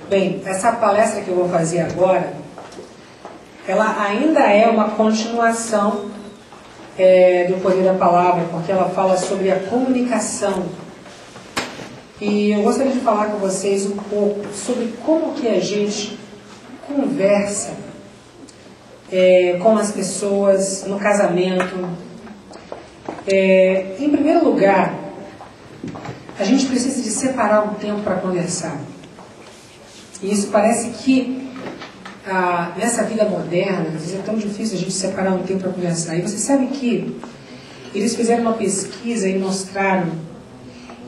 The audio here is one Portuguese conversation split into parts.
Bem, essa palestra que eu vou fazer agora, ela ainda é uma continuação do Poder da Palavra, porque ela fala sobre a comunicação. E eu gostaria de falar com vocês um pouco sobre como que a gente conversa com as pessoas no casamento. Em primeiro lugar, a gente precisa de separar um tempo para conversar. E isso parece que nessa vida moderna, às vezes é tão difícil a gente separar um tempo para conversar. E você sabe que eles fizeram uma pesquisa e mostraram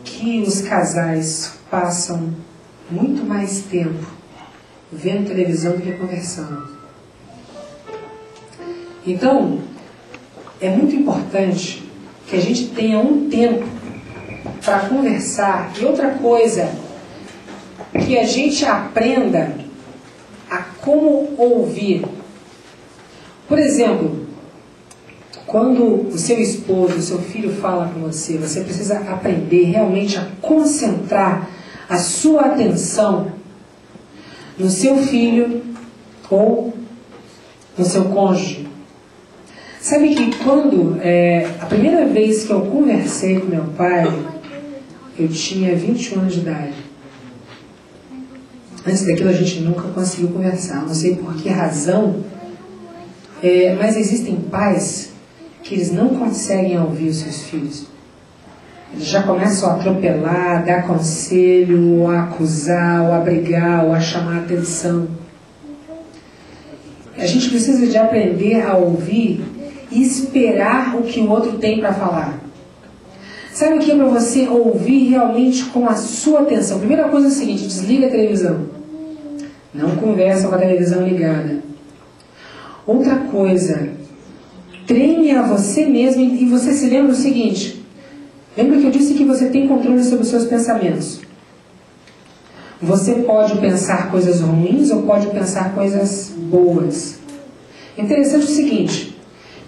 que os casais passam muito mais tempo vendo televisão do que conversando. Então, é muito importante que a gente tenha um tempo para conversar. E outra coisa, que a gente aprenda a como ouvir. Por exemplo, quando o seu esposo, o seu filho fala com você, você precisa aprender realmente a concentrar a sua atenção no seu filho ou no seu cônjuge. Sabe que quando, a primeira vez que eu conversei com meu pai, eu tinha 21 anos de idade. Antes daquilo a gente nunca conseguiu conversar, não sei por que razão, mas existem pais que eles não conseguem ouvir os seus filhos. Eles já começam a atropelar, a dar conselho, ou a acusar, ou a brigar, ou a chamar a atenção. A gente precisa de aprender a ouvir e esperar o que o outro tem para falar. Sabe o que é para você ouvir realmente com a sua atenção? A primeira coisa é a seguinte: desliga a televisão. Não conversa com a televisão ligada. Outra coisa, treine a você mesmo e você se lembra o seguinte. Lembra que eu disse que você tem controle sobre os seus pensamentos. Você pode pensar coisas ruins ou pode pensar coisas boas. Interessante o seguinte,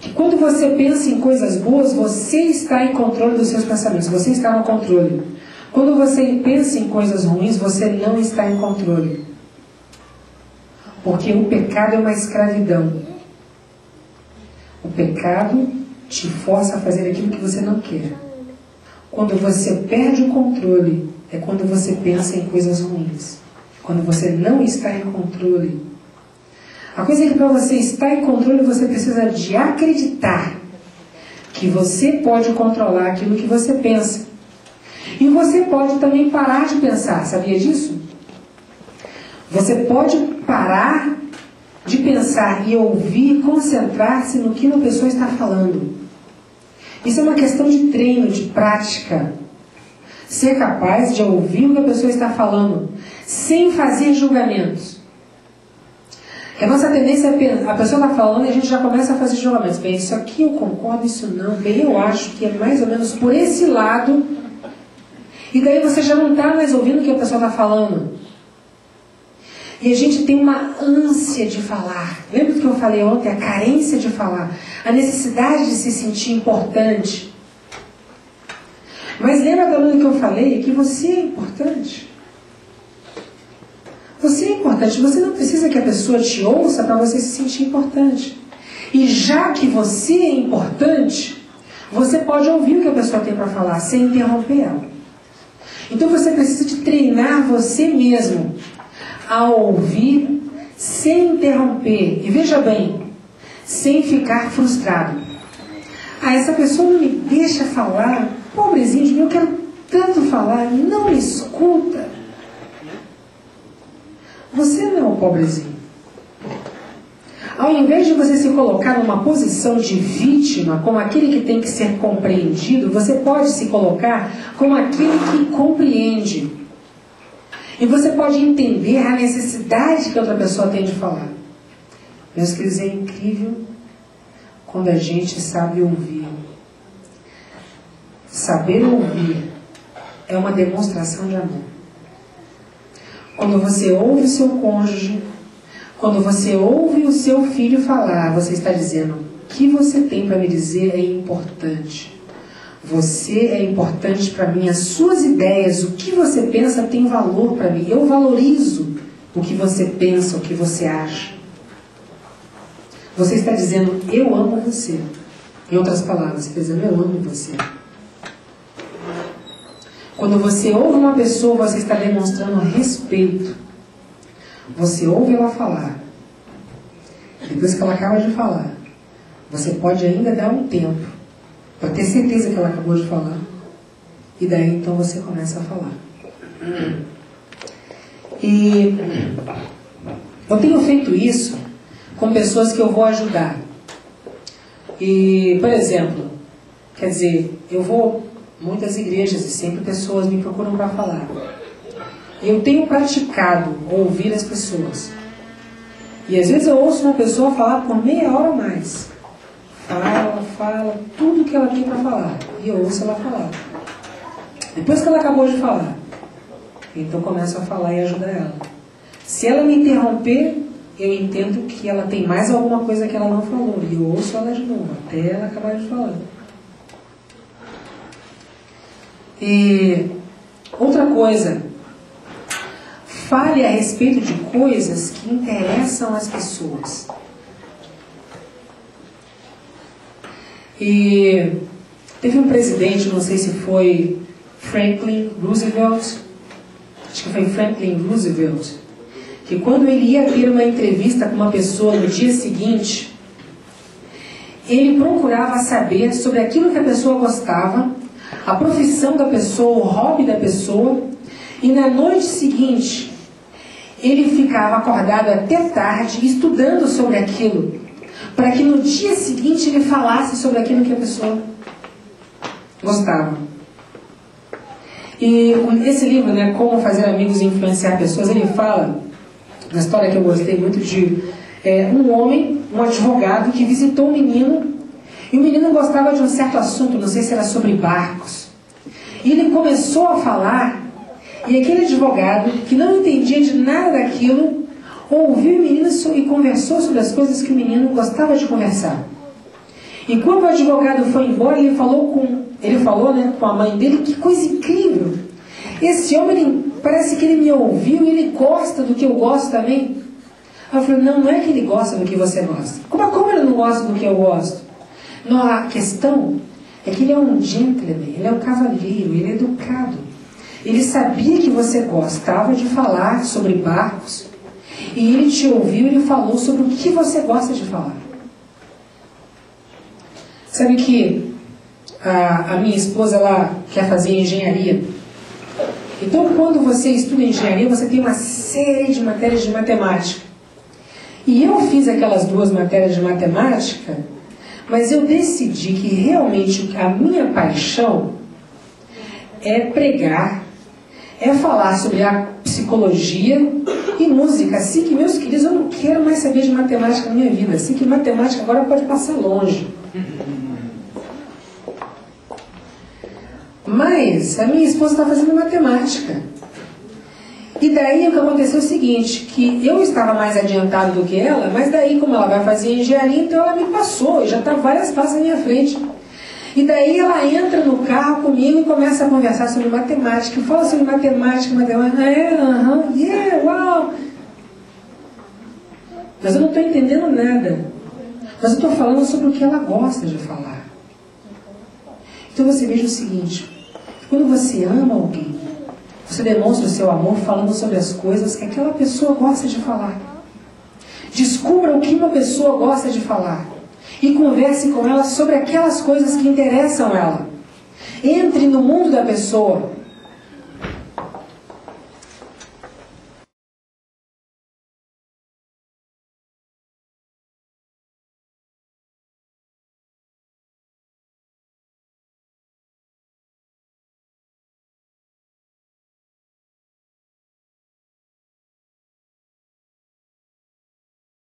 que quando você pensa em coisas boas, você está em controle dos seus pensamentos, você está no controle. Quando você pensa em coisas ruins, você não está em controle. Porque o pecado é uma escravidão. O pecado te força a fazer aquilo que você não quer. Quando você perde o controle, é quando você pensa em coisas ruins. Quando você não está em controle. A coisa é que para você estar em controle, você precisa de acreditar que você pode controlar aquilo que você pensa. E você pode também parar de pensar, sabia disso? Você pode parar de pensar e ouvir, concentrar-se no que uma pessoa está falando. Isso é uma questão de treino, de prática. Ser capaz de ouvir o que a pessoa está falando, sem fazer julgamentos. A nossa tendência é a pessoa está falando e a gente já começa a fazer julgamentos. Bem, isso aqui eu concordo, isso não. Bem, eu acho que é mais ou menos por esse lado. E daí você já não está mais ouvindo o que a pessoa está falando. E a gente tem uma ânsia de falar. Lembra do que eu falei ontem? A carência de falar. A necessidade de se sentir importante. Mas lembra também do que eu falei? Que você é importante. Você é importante. Você não precisa que a pessoa te ouça para você se sentir importante. E já que você é importante, você pode ouvir o que a pessoa tem para falar, sem interromper ela. Então você precisa de treinar você mesmo a ouvir sem interromper. E veja bem, sem ficar frustrado. Essa pessoa não me deixa falar. Pobrezinho de mim, eu quero tanto falar. Não me escuta. Você não é um pobrezinho. Ao invés de você se colocar numa posição de vítima, como aquele que tem que ser compreendido, você pode se colocar como aquele que compreende. E você pode entender a necessidade que a outra pessoa tem de falar. Meus queridos, é incrível quando a gente sabe ouvir. Saber ouvir é uma demonstração de amor. Quando você ouve o seu cônjuge, quando você ouve o seu filho falar, você está dizendo: o que você tem para me dizer é importante. Você é importante para mim, as suas ideias, o que você pensa tem valor para mim. Eu valorizo o que você pensa, o que você acha. Você está dizendo, eu amo você. Em outras palavras, você está dizendo, eu amo você. Quando você ouve uma pessoa, você está demonstrando respeito. Você ouve ela falar. Depois que ela acaba de falar, você pode ainda dar um tempo para ter certeza que ela acabou de falar. E daí então você começa a falar. E eu tenho feito isso com pessoas que eu vou ajudar. E, por exemplo, quer dizer, eu vou a muitas igrejas e sempre pessoas me procuram para falar. Eu tenho praticado ouvir as pessoas. E às vezes eu ouço uma pessoa falar por meia hora ou mais. Fala tudo que ela tem para falar. E eu ouço ela falar. Depois que ela acabou de falar, então começo a falar e ajudar ela. Se ela me interromper, eu entendo que ela tem mais alguma coisa que ela não falou. E eu ouço ela de novo, até ela acabar de falar. E outra coisa, fale a respeito de coisas que interessam as pessoas. E teve um presidente, não sei se foi Franklin Roosevelt, acho que foi Franklin Roosevelt, que quando ele ia ter uma entrevista com uma pessoa no dia seguinte, ele procurava saber sobre aquilo que a pessoa gostava, a profissão da pessoa, o hobby da pessoa, e na noite seguinte, ele ficava acordado até tarde, estudando sobre aquilo, para que no dia seguinte ele falasse sobre aquilo que a pessoa gostava. E esse livro, né, Como Fazer Amigos e Influenciar Pessoas, ele fala, na história que eu gostei muito, de um homem, um advogado, que visitou um menino, e o menino gostava de um certo assunto, não sei se era sobre barcos. E ele começou a falar, e aquele advogado, que não entendia de nada daquilo, ouviu o menino e conversou sobre as coisas que o menino gostava de conversar. E quando o advogado foi embora, ele falou com a mãe dele, que coisa incrível. Esse homem, parece que ele me ouviu e ele gosta do que eu gosto também. Ela falou, não é que ele gosta do que você gosta. Como ele não gosta do que eu gosto? Não, a questão é que ele é um gentleman, ele é um cavalheiro, ele é educado. Ele sabia que você gostava de falar sobre barcos e ele te ouviu e ele falou sobre o que você gosta de falar. Sabe que a minha esposa, ela quer fazer engenharia. Então, quando você estuda engenharia, você tem uma série de matérias de matemática. E eu fiz aquelas 2 matérias de matemática, mas eu decidi que realmente a minha paixão é pregar, é falar sobre a psicologia e música. Assim que, meus queridos, eu não quero mais saber de matemática na minha vida. Assim que matemática agora pode passar longe. Mas a minha esposa está fazendo matemática. E daí o que aconteceu é o seguinte, que eu estava mais adiantado do que ela, mas daí como ela vai fazer engenharia, então ela me passou, e já está várias passos na minha frente. E daí ela entra no carro comigo e começa a conversar sobre matemática. E fala sobre matemática, uau! Mas eu não estou entendendo nada. Mas eu estou falando sobre o que ela gosta de falar. Então você veja o seguinte, quando você ama alguém, você demonstra o seu amor falando sobre as coisas que aquela pessoa gosta de falar. Descubra o que uma pessoa gosta de falar e converse com ela sobre aquelas coisas que interessam ela. Entre no mundo da pessoa.